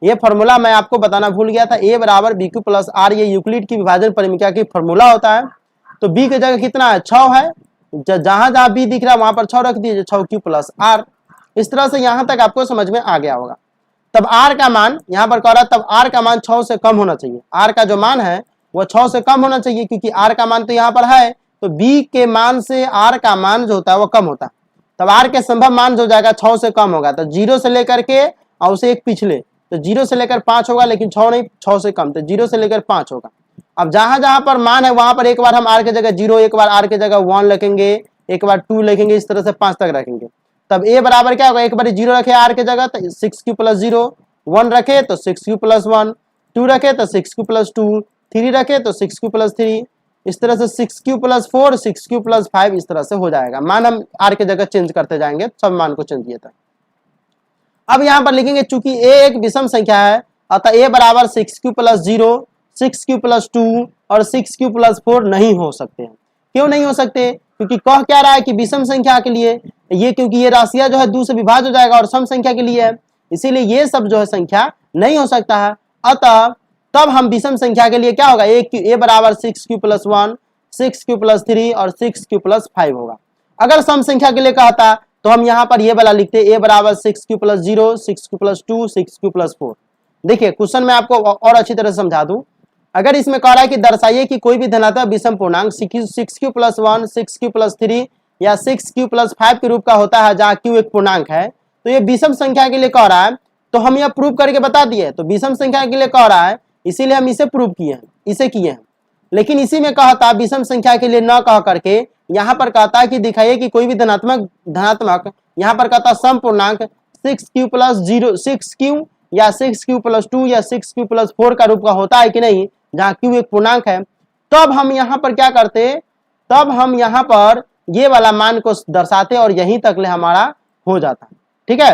ये फॉर्मूला मैं आपको बताना भूल गया था, a बराबर bq + r ये यूक्लिड की विभाजन परिमिका की फॉर्मूला होता है। तो b की जगह कितना है, 6 है। जहां जहां b दिख रहा है वहां पर 6 रख दीजिए, 6q + r। इस तरह से यहां तक आपको समझ में आ गया होगा। तब r का मान यहाँ पर कह रहा है, तब r का मान 6 से कम होना चाहिए। r का जो मान है वो 6 से कम होना चाहिए, क्योंकि r का मान तो यहाँ पर है, तो b के मान से r का मान जो होता है वो कम होता है। तब r के संभव मान जो जाएगा 6 से कम होगा। तो 0 से लेकर के और उसे एक पिछले, तो 0 से लेकर 5 होगा, लेकिन 6 नहीं, 6 से कम, तो 0 से लेकर 5 होगा। अब जहां जहां पर मान है वहां पर एक बार हम r के जगह 0, एक बार r के जगह 1 लिखेंगे, एक बार 2 लिखेंगे, इस तरह से 5 तक रखेंगे। तब a बराबर क्या होगा, एक बार 0 रखे r के जगह तो 6q + 0, 1 रखे तो 6q + 1, 2 रखे तो 6q + 2, 3 रखे तो 6q + 3, इस तरह से 6q + 4, 6q + 5 इस तरह से हो जाएगा। मान हम r के जगह चेंज करते जाएंगे, सब मान को चेंज किया था। अब यहाँ पर लिखेंगे चूंकि a एक विषम संख्या है अतः a बराबर 6q + 0, 6q + 2 और 6q + 4 नहीं हो सकते हैं। क्यों नहीं हो सकते, क्योंकि कह क्या रहा है कि विषम संख्या के लिए ये, क्योंकि ये राशियां जो है 2 से विभाज्य हो जाएगा और सम संख्या के लिए है, इसीलिए ये सब जो है संख्या नहीं हो सकता है। अतः तब हम विषम संख्या के लिए क्या होगा, a बराबर 6q + 1, 6q + 3 और 6q + 5 होगा। अगर सम संख्या के लिए कहता तो हम यहाँ पर ये वाला लिखते a बराबर 6q + 0, 6q + 2, 6q + 4। देखिए क्वेश्चन में आपको और अच्छी तरह से समझा दूं। अगर इसमें कह रहा है कि दर्शाइए कि कोई भी धनात्मक विषम पूर्णांक 6q + 1, 6q + 3 या 6q + 5 के रूप का होता है जहाँ q एक पूर्णांक है, तो ये विषम संख्या के लिए कह रहा है, तो हम यह प्रूव करके बता दिए। तो विषम संख्या के लिए कह रहा है इसीलिए हम इसे प्रूव किए हैं, इसे किए हैं। लेकिन इसी में कहता विषम संख्या के लिए न कह करके यहाँ पर कहता है कि दिखाइए कि कोई भी धनात्मक यहाँ पर कहता सम पूर्णांक 6q + 0, 6q या 6q + 2 या 6q + 4 का रूप का होता है कि नहीं, जहाँ q एक पूर्णांक है। तब हम यहाँ पर क्या करते, तब हम यहाँ पर ये वाला मान को दर्शाते और यहीं तक ले हमारा हो जाता। ठीक है,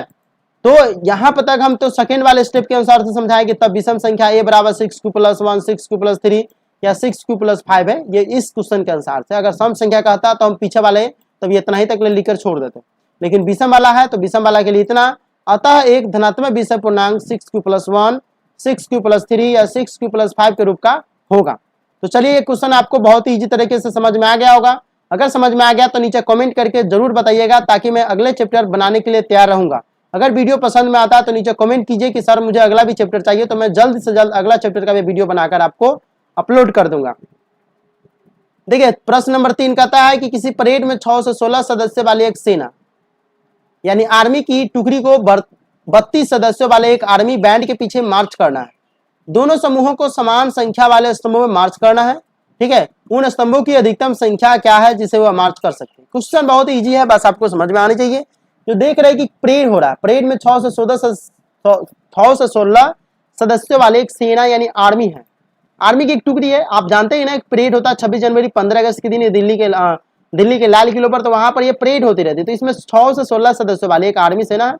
तो यहाँ पर तक हम तो सेकेंड वाले स्टेप के अनुसार से समझाएंगे। तब विषम संख्या a बराबर 6q + 1, 6q + 3 या 6q + 5 है, ये इस क्वेश्चन के अनुसार से। अगर सम संख्या कहता तो हम पीछे वाले तब इतना ही तक ले लिखकर छोड़ देते, लेकिन विषम वाला है तो विषम वाला के लिए इतना। अतः एक धनात्मक विषम पूर्णांक 6q + 1, 6q + 3 या 6q + 5 के रूप का होगा। तो चलिए ये क्वेश्चन आपको बहुत ही इजी तरीके से समझ में आ गया होगा। अगर समझ में आ गया तो नीचे कमेंट करके जरूर बताइएगा, ताकि मैं अगले चैप्टर बनाने के लिए तैयार रहूंगा। अगर वीडियो पसंद में आता है तो नीचे कमेंट कीजिए कि सर मुझे अगला भी चैप्टर चाहिए, तो मैं जल्द से जल्द अगला चैप्टर का भी वीडियो बनाकर आपको अपलोड कर दूंगा। देखिए प्रश्न नंबर 3 कहता है कि किसी परेड में 6 से 16 सदस्य वाली एक सेना यानी आर्मी की टुकड़ी को 32 सदस्यों वाले एक आर्मी बैंड के पीछे मार्च करना है। दोनों समूहों को समान संख्या वाले स्तंभों में मार्च करना है। ठीक है, उन स्तंभों की अधिकतम संख्या क्या है जिसे वह मार्च कर सकते हैं। क्वेश्चन बहुत इजी है, बस आपको समझ में आनी चाहिए। जो देख रहे हैं कि परेड हो रहा है, परेड में 6 से 16 सदस्यों वाले एक सेना यानी आर्मी है, आर्मी की एक टुकड़ी है। आप जानते हैं ना एक परेड होता है 26 जनवरी 15 अगस्त के दिन दिल्ली के लाल किले पर, तो वहां पर ये परेड होती रहती है। तो इसमें 6 से 16 सदस्यों वाली एक आर्मी सेना है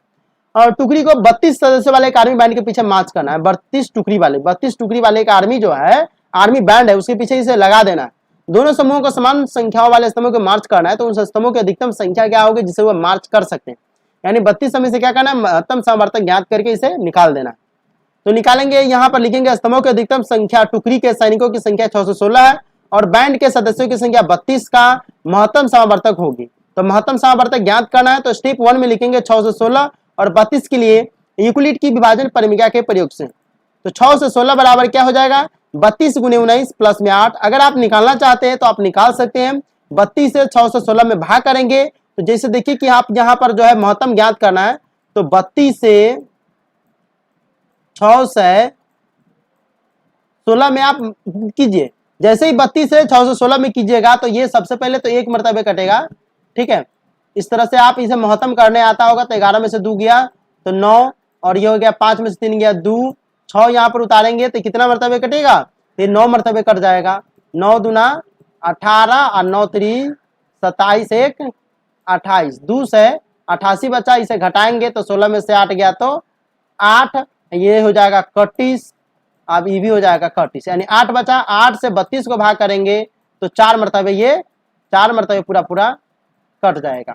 और टुकड़ी को 32 सदस्य वाले एक आर्मी बैंड के पीछे मार्च करना है। 32 टुकड़ी वाले एक आर्मी जो है, आर्मी बैंड है, उसके पीछे इसे लगा देना है। दोनों समूहों को समान संख्याओं वाले स्तंभों को मार्च करना है, तो उन स्तंभों की अधिकतम संख्या क्या होगी जिसे वो मार्च कर सकते हैं। यानी 32 समय से क्या करना है, महत्तम समवर्तक ज्ञात करके इसे निकाल देना। तो निकालेंगे, यहाँ पर लिखेंगे स्तंभों की अधिकतम संख्या, टुकड़ी के सैनिकों की संख्या 616 है और बैंड के सदस्यों की संख्या 32 का महत्तम समवर्तक होगी। तो महत्तम समवर्तक ज्ञात करना है, तो स्टेप 1 में लिखेंगे 616 और 32 के लिए यूक्लिड की विभाजन परिमिका के प्रयोग से। तो 6 से 16 बराबर क्या हो जाएगा, 32 गुने 19 प्लस में 8। अगर आप निकालना चाहते हैं तो आप निकाल सकते हैं। 32 से 6 से 16 में भाग करेंगे, तो जैसे देखिए कि आप यहाँ पर जो है महत्तम ज्ञात करना है, तो 32 से 6 से 16 में आप कीजिए। जैसे ही 32 से 6 से 16 में कीजिएगा तो ये सबसे पहले तो एक मरतबे कटेगा, ठीक है। इस तरह से आप इसे महत्तम करने आता होगा, तो 11 में से 2 गया तो 9 और ये हो गया 5 में से 3 गया 2, 6 यहाँ पर उतारेंगे तो कितना मरतबे कटेगा, ये 9 मरतबे कट जाएगा। 9 दूना 18 और 9 3 27 1 28, 2 से 88 बचा, इसे घटाएंगे तो 16 में से 8 गया तो 8, ये हो जाएगा 31, अब ये भी हो जाएगा 31, यानी 8 बचा। 8 से 32 को भाग करेंगे तो 4 मरतबे, ये 4 मरतबे पूरा पूरा कट जाएगा।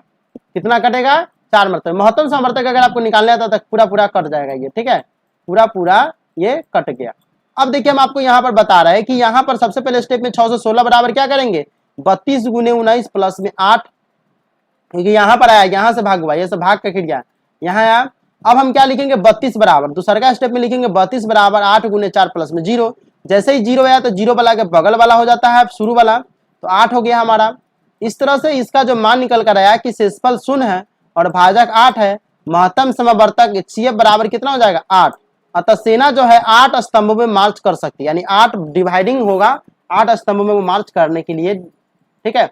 कितना कटेगा, 4 मरतबे। महत्तम समवर्तक अगर आपको निकालने आता तो पूरा पूरा कट जाएगा ये, ठीक है, पूरा पूरा ये कट गया। अब देखिए हम आपको यहाँ पर बता रहे हैं कि यहाँ पर सबसे पहले स्टेप में 6 से 16 बराबर क्या करेंगे, 32 गुने 19 प्लस में 8, क्योंकि यहाँ पर आया, यहाँ से भाग हुआ, ये से भाग का क्रिया यहाँ आया। अब हम क्या लिखेंगे, 32 बराबर, दूसरा का स्टेप में लिखेंगे 32 बराबर 8 गुने 4 प्लस में 0। जैसे ही 0 आया तो 0 वाला के बगल वाला हो जाता है शुरू वाला, तो 8 हो गया हमारा। इस तरह से इसका जो मान निकल कर आया कि शेषफल 0 है और भाजक 8 है, महत्तम समवर्तक HCF बराबर कितना हो जाएगा, 8। अतः सेना जो है 8 स्तंभों में मार्च कर सकती है, यानी 8 डिवाइडिंग होगा 8 स्तंभों में वो मार्च करने के लिए, ठीक है।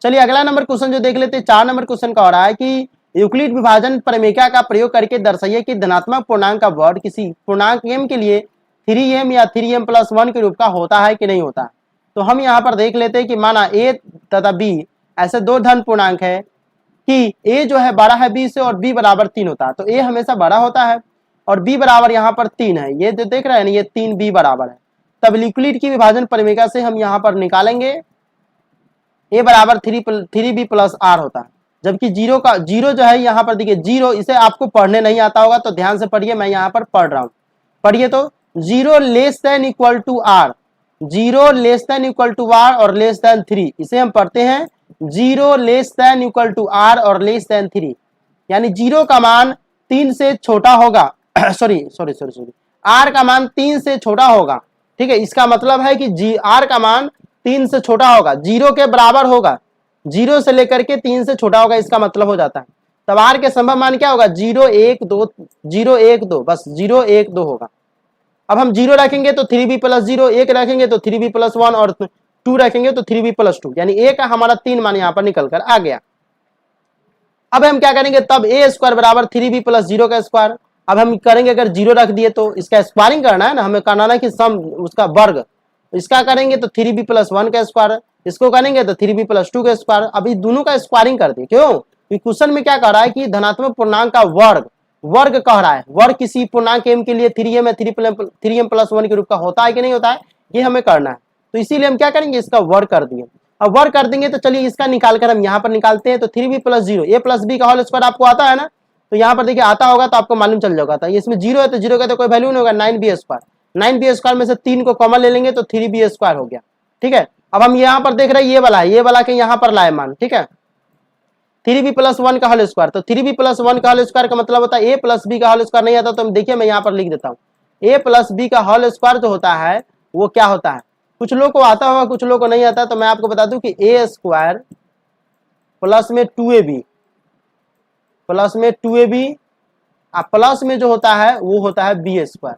चलिए अगला नंबर क्वेश्चन जो देख लेते हैं, 4 नंबर क्वेश्चन का हो रहा है कि यूक्लिड विभाजन परिमेका का प्रयोग करके दर्शाइए कि धनात्मक पूर्णांक का वर्ग किसी पूर्णांक m के लिए 3m या 3m+1 के रूप का होता है कि नहीं होता। तो हम यहाँ पर देख लेते हैं कि माना a तथा b ऐसे दो धन पूर्णांक है कि a जो है बड़ा है b से और b बराबर 3 होता है, तो a हमेशा बड़ा होता है और b बराबर यहाँ पर 3 है, ये जो देख रहे हैं ना, ये 3 b बराबर है। तब यूक्लिड की विभाजन परिमेका से हम यहाँ पर निकालेंगे a बराबर 3b+r होता है, जबकि जीरो जो है यहाँ पर देखिए 0, इसे आपको पढ़ने नहीं आता होगा तो ध्यान से पढ़िए, मैं यहाँ पर पढ़ रहा हूँ, पढ़िए। तो 0 less than equal to r, 0 less than equal to r और लेस देन 3, इसे हम पढ़ते हैं 0 less than equal to r और लेस देन 3, यानी 0 का मान 3 से छोटा होगा सॉरी r का मान 3 से छोटा होगा, ठीक है। इसका मतलब है कि r का मान 3 से छोटा होगा, 0 के बराबर होगा, 0 से लेकर के 3 से छोटा होगा, इसका मतलब हो जाता है। तब r के संभव मान क्या होगा, 0 1 2, 0 1 2, बस 0 1 2 होगा। अब हम 0 रखेंगे तो 3b+0, 1 रखेंगे तो 3b+1 और 2 रखेंगे तो 3b+2, यानी a का हमारा 3 मान यहाँ पर निकल कर आ गया। अब हम क्या करेंगे, तब a² बराबर 3b+0 का स्क्वायर। अब हम करेंगे, अगर 0 रख दिए तो इसका स्क्वायरिंग करना है ना, हमें करना है कि सम उसका वर्ग, इसका करेंगे तो 3b+1 का स्क्वायर, इसको करेंगे तो 3b+2 का स्क्वायर। अभी दोनों का स्क्वायरिंग कर दिए, क्यों, क्वेश्चन में क्या कह रहा है कि धनात्मक पूर्णांक का वर्ग कह रहा है, वर्ग किसी पूर्णांक m के लिए 3m या 3m+1 के रूप का होता है कि नहीं होता है, ये हमें करना है। तो इसीलिए हम क्या करेंगे, इसका वर्ग कर दिए। अब वर्ग कर देंगे तो चलिए इसका निकालकर हम यहाँ पर निकालते हैं। तो 3b+0, a+b का होल स्क्वायर आपको आता है ना, तो यहाँ पर देखिए आता होगा तो आपको मालूम चल जाएगा। तो इसमें 0 है तो 0 का तो कोई वैल्यू नहीं होगा, 9b², 9b² में से 3 को कॉमन ले लेंगे तो 3b² हो गया, ठीक है। अब हम यहाँ पर देख रहे हैं ये वाला के यहाँ पर लाए मान, ठीक है, 3b+1 का होल स्क्वायर। तो 3b+1 का होल स्क्वायर का मतलब होता है a+b का होल स्क्वायर नहीं आता, तो देखिए मैं यहाँ पर लिख देता हूँ, a+b का होल स्क्वायर जो होता है वो क्या होता है, कुछ लोग को आता होगा कुछ लोग को नहीं आता, तो मैं आपको बता दूं कि a² प्लस में 2ab प्लस में जो होता है वो होता है b²,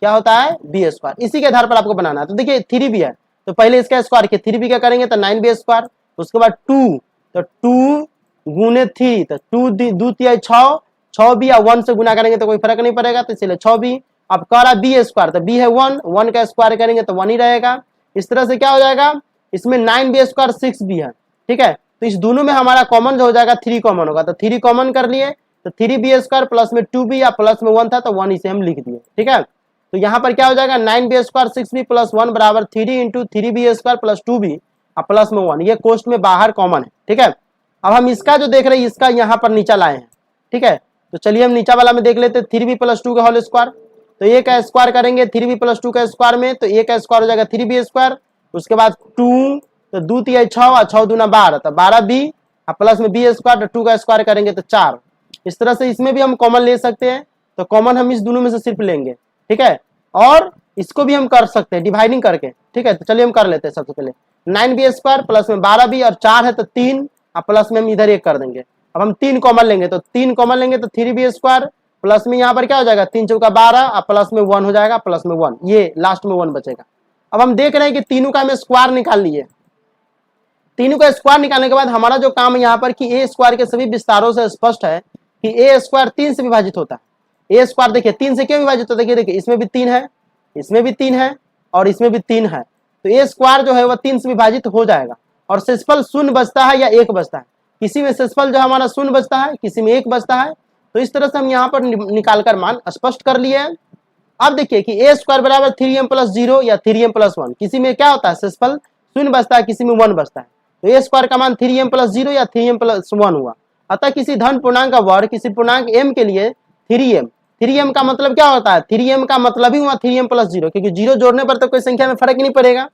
क्या होता है, b²। इसी के आधार पर आपको बनाना है। तो देखिए 3b है तो पहले इसका स्क्वायर किया, 3b का करेंगे तो 9b², उसके बाद 2, तो 2 गुने 3, तो 2 3 6, 6b या 1 से गुना करेंगे तो कोई फर्क नहीं पड़ेगा, तो इसलिए 6b। अब कह रहा b², तो b है 1 का स्क्वायर करेंगे तो 1 ही रहेगा। इस तरह से क्या हो जाएगा, इसमें 9b² 6b है, ठीक है। तो इस दोनों में हमारा कॉमन जो हो जाएगा 3 कॉमन होगा, तो 3 कॉमन कर लिए तो 3b² प्लस में 2b या प्लस में 1 था तो 1 इसे हम लिख दिए। ठीक है, तो यहाँ पर क्या हो जाएगा 9b² 6b प्लस 1 बराबर 3 into 3b² plus 2b plus में 1। ये कोष्ट में बाहर कॉमन है। ठीक है, अब हम इसका जो देख रहे हैं इसका यहाँ पर नीचा लाए हैं। ठीक है, तो चलिए हम नीचा वाला में देख लेते हैं 3b प्लस 2 का होल स्क्वायर। तो ए का स्क्वायर करेंगे 3b प्लस 2 का स्क्वायर में, तो ए का स्क्वायर हो जाएगा 3b², उसके बाद 2 तो 2 3 6 और 6 दूना 12 तो 12b प्लस में b² तो 2 का स्क्वायर करेंगे तो 4। इस तरह से इसमें भी हम कॉमन ले सकते हैं, तो कॉमन हम इस दोनों में से सिर्फ लेंगे। ठीक है, और इसको भी हम कर सकते हैं डिवाइडिंग करके। ठीक है, तो चलिए हम कर लेते हैं। सबसे पहले 9b² प्लस में 12b और 4 है तो 3 प्लस में हम इधर 1 कर देंगे। अब हम 3 कॉमन लेंगे, तो 3 कॉमन लेंगे तो 3b² प्लस में यहाँ पर क्या हो जाएगा 3 चौका 12 प्लस में 1 हो जाएगा, प्लस में 1, ये लास्ट में 1 बचेगा। अब हम देख रहे हैं कि तीनों का हमें स्क्वायर निकाल लिए। तीनों का स्क्वायर निकालने के बाद हमारा जो काम है यहाँ पर कि a² के सभी विस्तारों से स्पष्ट है कि a² 3 से विभाजित होता है। a² देखिए 3 से क्यों विभाजित होता है, देखिए इसमें भी 3 है, इसमें भी 3 है और इसमें भी 3 है, तो a² जो है वह 3 से विभाजित हो जाएगा और शेषफल 0 बचता है या 1 बचता है। किसी में शेषफल जो हमारा 0 बचता है, किसी में 1 बचता है। तो इस तरह से हम यहाँ पर निकालकर मान स्पष्ट कर लिए हैं। अब देखिए कि a² बराबर 3m प्लस 0 या 3m प्लस 1, किसी में क्या होता है शेषफल 0 बचता है, किसी में 1 बचता है। तो a² का मान 3m प्लस 0 या 3m प्लस 1 हुआ। अतः किसी धन पूर्णांक का वर्ग किसी पूर्णांक m के लिए 3m का मतलब क्या होता है, 3m का मतलब ही हुआ 3m प्लस 0, क्योंकि 0 जोड़ने पर तो कोई संख्या में फर्क ही नहीं पड़ेगा,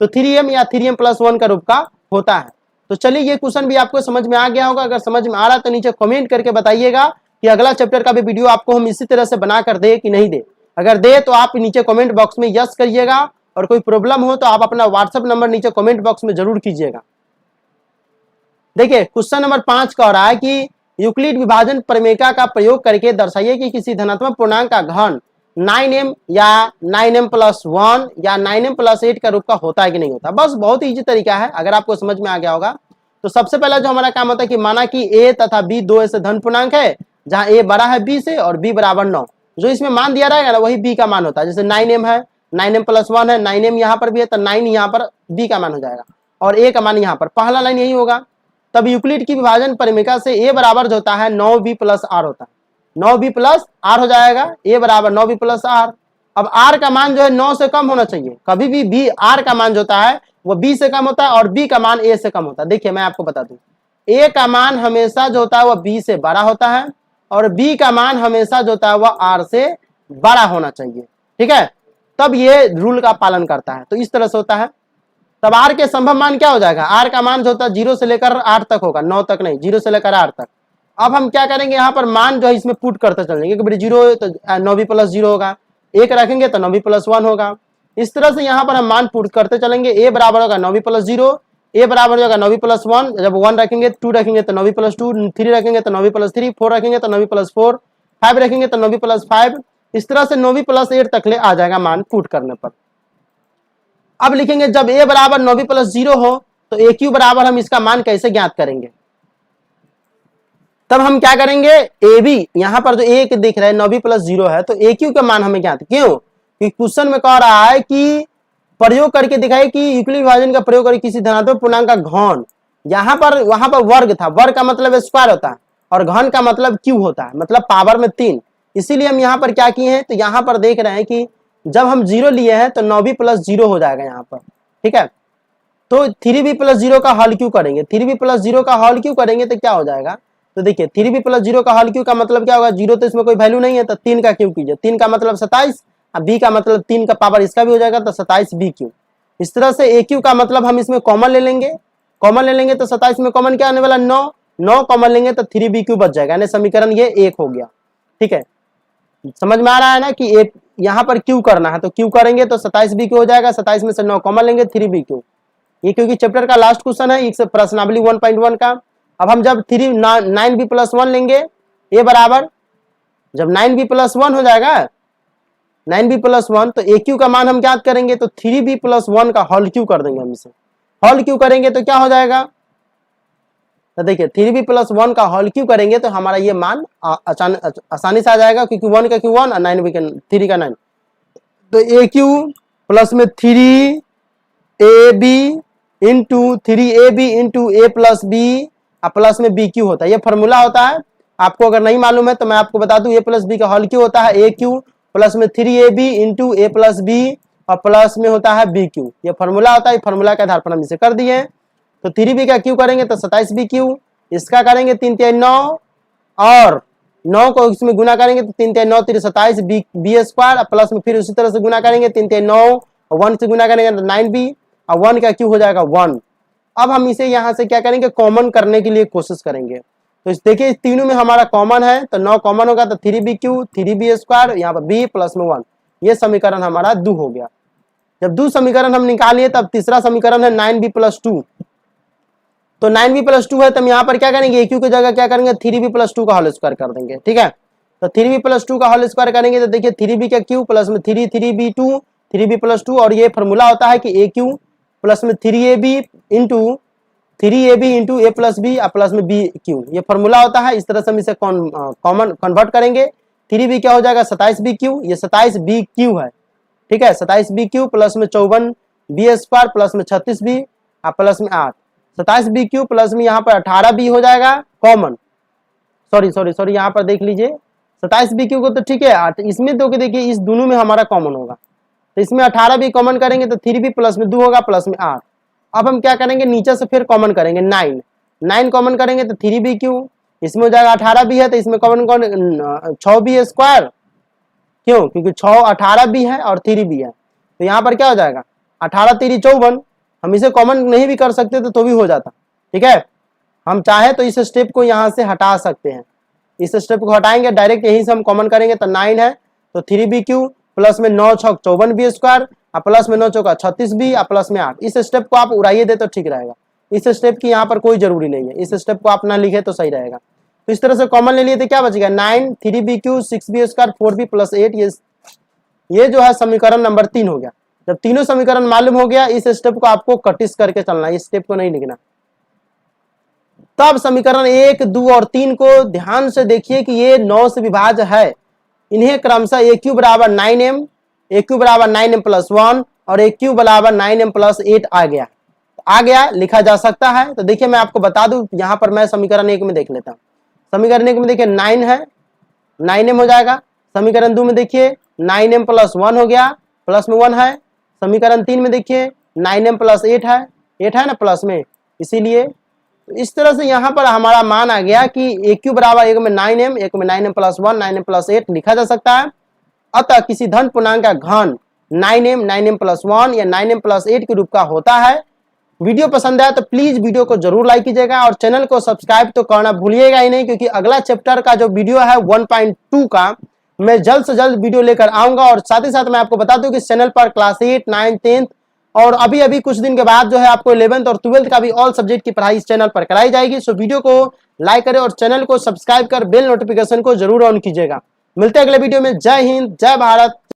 तो 3m या 3m प्लस 1 का रूप का होता है। तो चलिए ये क्वेश्चन भी आपको समझ में आ गया होगा। अगर समझ में आ रहा है तो नीचे कमेंट करके बताइएगा कि अगला चैप्टर का भी वीडियो आपको हम इसी तरह से बना कर दे कि नहीं दे। अगर दे तो आप नीचे कमेंट बॉक्स में यस करिएगा, और कोई प्रॉब्लम हो तो आप अपना व्हाट्सएप नंबर नीचे कमेंट बॉक्स में जरूर कीजिएगा। देखिए क्वेश्चन नंबर 5 कह रहा है कि यूक्लिड विभाजन प्रमेयिका का प्रयोग करके दर्शाइए कि किसी धनात्मक पूर्णांक का घन 9m या 9m प्लस 1 या 9m प्लस 8 का रूप का होता है कि नहीं होता। बस बहुत इजी तरीका है, अगर आपको समझ में आ गया होगा। तो सबसे पहला जो हमारा काम होता है कि माना कि a तथा b दो ऐसे धन पूर्णांक है जहां a बड़ा है b से और b बराबर 9, जो इसमें मान दिया रहेगा ना वही b का मान होता है। जैसे 9m है, 9m प्लस 1 है, 9m यहाँ पर भी है तो 9 यहाँ पर b का मान हो जाएगा और a का मान यहाँ पर, पहला लाइन यही होगा। तब यूक्लिड की विभाजन परिमेयिका से a बराबर जो होता है 9b प्लस r होता है, 9b प्लस r हो जाएगा, a बराबर 9b प्लस r। अब r का मान जो है 9 से कम होना चाहिए, कभी भी b r का मान जो होता है वो b से कम होता है और b का मान a से कम होता है। देखिए मैं आपको बता दूं, a का मान हमेशा जो होता है वह b से बड़ा होता है और b का मान हमेशा जो होता है वह r से बड़ा होना चाहिए। ठीक है, तब ये रूल का पालन करता है, तो इस तरह से होता है। तब r के संभव मान क्या हो जाएगा, r का मान जो होता है 0 से लेकर 8 तक होगा, 9 तक नहीं, 0 से लेकर 8 तक। अब हम क्या करेंगे, यहाँ पर मान जो है इसमें पुट करते चलेंगे कि भाई 0 तो 9b प्लस 0 होगा, 1 रखेंगे तो 9b प्लस 1 होगा। इस तरह से यहाँ पर हम मान पुट करते चलेंगे। a बराबर होगा 9b प्लस 0, a बराबर होगा 9b प्लस 1, जब 1 रखेंगे 2 रखेंगे तो 9b प्लस 2, 3 रखेंगे तो 9b प्लस 3, 4 रखेंगे तो 9b प्लस 4, 5 रखेंगे तो 9b प्लस 5। इस तरह से 9b प्लस 8 तक ले आ जाएगा मान पुट करने पर। अब लिखेंगे जब a बराबर 9b प्लस 0 हो तो aq बराबर हम इसका मान कैसे ज्ञात करेंगे। तब हम क्या करेंगे, ए बी यहाँ पर जो एक दिख रहा है 9b प्लस 0 है तो aq का मान हमें ज्ञात, क्यों कि क्वेश्चन में कह रहा है कि प्रयोग करके दिखाए कि यूक्लिड विभाजन का प्रयोग करके किसी धनात्मक पूर्णांक का घन, यहाँ पर वहां पर वर्ग था, वर्ग का मतलब स्क्वायर होता है और घन का मतलब क्यूब होता है, मतलब पावर में 3। इसीलिए हम यहाँ पर क्या किए हैं, तो यहाँ पर देख रहे हैं कि जब हम 0 लिए हैं तो 9b प्लस 0 हो जाएगा यहाँ पर। ठीक है, तो 3b प्लस 0 का हल क्यों करेंगे, 3b प्लस 0 का हल क्यों करेंगे तो क्या हो जाएगा, तो देखिए 3b प्लस 0 का हल क्यों का मतलब क्या होगा, 0 तो इसमें कोई वैल्यू नहीं है तो 3 का क्यों कीजिए, 3 का मतलब 27, अब b का मतलब 3 का पावर इसका भी हो जाएगा तो 27b क्यू। इस तरह से a क्यू का मतलब हम इसमें कॉमन ले लेंगे, कॉमन ले लेंगे तो 27 में कॉमन क्या आने वाला 9, 9 कॉमन लेंगे तो 3b क्यू बच जाएगा, यानी समीकरण ये 1 हो गया। ठीक है, समझ में आ रहा है ना कि एक यहाँ पर क्यू करना है तो क्यू करेंगे तो 27b क्यू हो जाएगा, 27 में से 9 कॉमन लेंगे 3b क्यू। ये क्योंकि चैप्टर का लास्ट क्वेश्चन है, एक प्रश्नावली 1.1 का। अब हम जब 9b प्लस 1 लेंगे a बराबर, जब 9b प्लस 1 हो जाएगा 9b प्लस 1 तो a क्यू का मान हम ज्ञात करेंगे तो 3b प्लस 1 का हॉल क्यू कर देंगे, हम इसे हॉल क्यू करेंगे तो क्या हो जाएगा, तो देखिए 3b प्लस 1 का हॉल क्यू करेंगे तो हमारा ये मान आसानी से आ जाएगा, क्योंकि 1 का क्यू 1 और 9b का 3 का 9, तो a क्यू प्लस में 3ab into 3ab into a plus b plus में b क्यू होता है, ये फॉर्मूला होता है। आपको अगर नहीं मालूम है तो मैं आपको बता दूं, ए प्लस बी का हॉल क्यू होता है ए क्यू प्लस में 3ab इंटू ए प्लस बी और प्लस में होता है बी क्यू। ये फॉर्मूला होता है, फॉर्मूला के आधार पर हम इसे कर दिए हैं। तो 3b का क्यू करेंगे तो 27b क्यू, इसका करेंगे 3 3 9 और 9 को इसमें गुना करेंगे तो 3 3 9 3 27 बी स्क्वायर प्लस में फिर उसी तरह से गुना करेंगे 3 3 9 और 1 से गुना करेंगे तो 9b और 1 का क्यू हो जाएगा 1। अब हम इसे यहाँ से क्या करेंगे, कॉमन करने के लिए कोशिश करेंगे। तो देखिए इस तीनों में हमारा कॉमन है तो 9 कॉमन होगा तो 3b क्यू 3b स्क्वायर यहाँ पर b प्लस में 1, ये समीकरण हमारा 2 हो गया। जब 2 समीकरण हम निकालिए तब तीसरा समीकरण है 9b प्लस 2। तो 9b प्लस 2 है तो हम यहाँ पर क्या करेंगे, aq की जगह क्या करेंगे 3b प्लस 2 का होल स्क्वायर कर देंगे। ठीक है, तो 3b प्लस 2 का होल स्क्वायर करेंगे तो देखिए 3b का क्यू प्लस में 3b2 3b प्लस 2 और ये फॉर्मूला होता है कि aq प्लस में 3ab इंटू ए प्लस बी प्लस में बी क्यू, ये फॉर्मूला होता है। इस तरह से हम इसे कॉमन कन्वर्ट करेंगे। 3b क्या हो जाएगा 27b क्यू, ये 27b क्यू है। ठीक है, 27b क्यू प्लस में 54b स्क्वायर प्लस में 36b प्लस में 8, 27b क्यू प्लस में यहाँ पर 18b हो जाएगा कॉमन। सॉरी यहाँ पर देख लीजिए 27b क्यू को तो ठीक है, इसमें तो देखिए इस दोनों में हमारा कॉमन होगा तो इसमें 18b कॉमन करेंगे तो 3b प्लस में 2 होगा प्लस में 8। अब हम क्या करेंगे, नीचे से फिर कॉमन करेंगे 9 कॉमन करेंगे तो 3b क्यू, इसमें हो जाएगा 18b है तो इसमें कॉमन 6b स्क्वायर, क्यों, क्योंकि 6 18b है और 3b है तो यहाँ पर क्या हो जाएगा 18 3 54। हम इसे कॉमन नहीं भी कर सकते तो भी हो जाता। ठीक है, हम चाहे तो इस स्टेप को यहाँ से हटा सकते हैं, इस स्टेप को हटाएंगे डायरेक्ट यहीं से हम कॉमन करेंगे तो 9 है तो 3b क्यू प्लस में 9 6 54b स्क्वायर प्लस में 9 चौका 36b प्लस में 8। इस स्टेप को आप उड़ाइए दे तो ठीक रहेगा, इस स्टेप की यहाँ पर कोई जरूरी नहीं है, इस स्टेप को आप ना लिखे तो सही रहेगा। तो इस तरह से कॉमन ले लिए तो क्या बचेगा 9 3b Q 6b square 4b plus 8, ये जो है समीकरण नंबर 3 हो गया। जब तीनों समीकरण मालूम हो गया इस स्टेप को आपको कटिस करके चलना है, इस स्टेप को नहीं लिखना। तब समीकरण 1 2 और 3 को ध्यान से देखिए कि ये 9 से विभाज्य है, इन्हें क्रमशः aq बराबर 9m aq बराबर 9m प्लस 1 और aq बराबर 9m प्लस 8 आ गया लिखा जा सकता है। तो देखिए मैं आपको बता दूं, यहाँ पर मैं समीकरण 1 में देख लेता हूँ। समीकरण 1 में देखिए 9 है 9m हो जाएगा, समीकरण 2 में देखिए 9m प्लस 1 हो गया प्लस में 1 है, समीकरण 3 में देखिए 9m प्लस 8 है ना प्लस में, इसीलिए तो इस तरह से यहाँ पर हमारा मान आ गया कि aq बराबर एक में 9m एक में 9m प्लस 1 9m प्लस 8 लिखा जा सकता है। अतः किसी धन पूर्णांक का घन 9m प्लस 1 या 9m प्लस 8 के रूप का होता है। वीडियो पसंद आया तो प्लीज वीडियो को जरूर लाइक कीजिएगा और चैनल को सब्सक्राइब तो करना भूलिएगा ही नहीं, क्योंकि अगला चैप्टर का जो वीडियो है 1.2 का मैं जल्द से जल्द वीडियो लेकर आऊंगा। और साथ ही साथ मैं आपको बता दूं कि इस चैनल पर क्लास 8 9 10 और अभी कुछ दिन के बाद जो है आपको 11th और 12th का भी ऑल सब्जेक्ट की पढ़ाई इस चैनल पर कराई जाएगी। सो वीडियो को लाइक करें और चैनल को सब्सक्राइब कर बेल नोटिफिकेशन को जरूर ऑन कीजिएगा। मिलते हैं अगले वीडियो में। जय हिंद, जय भारत।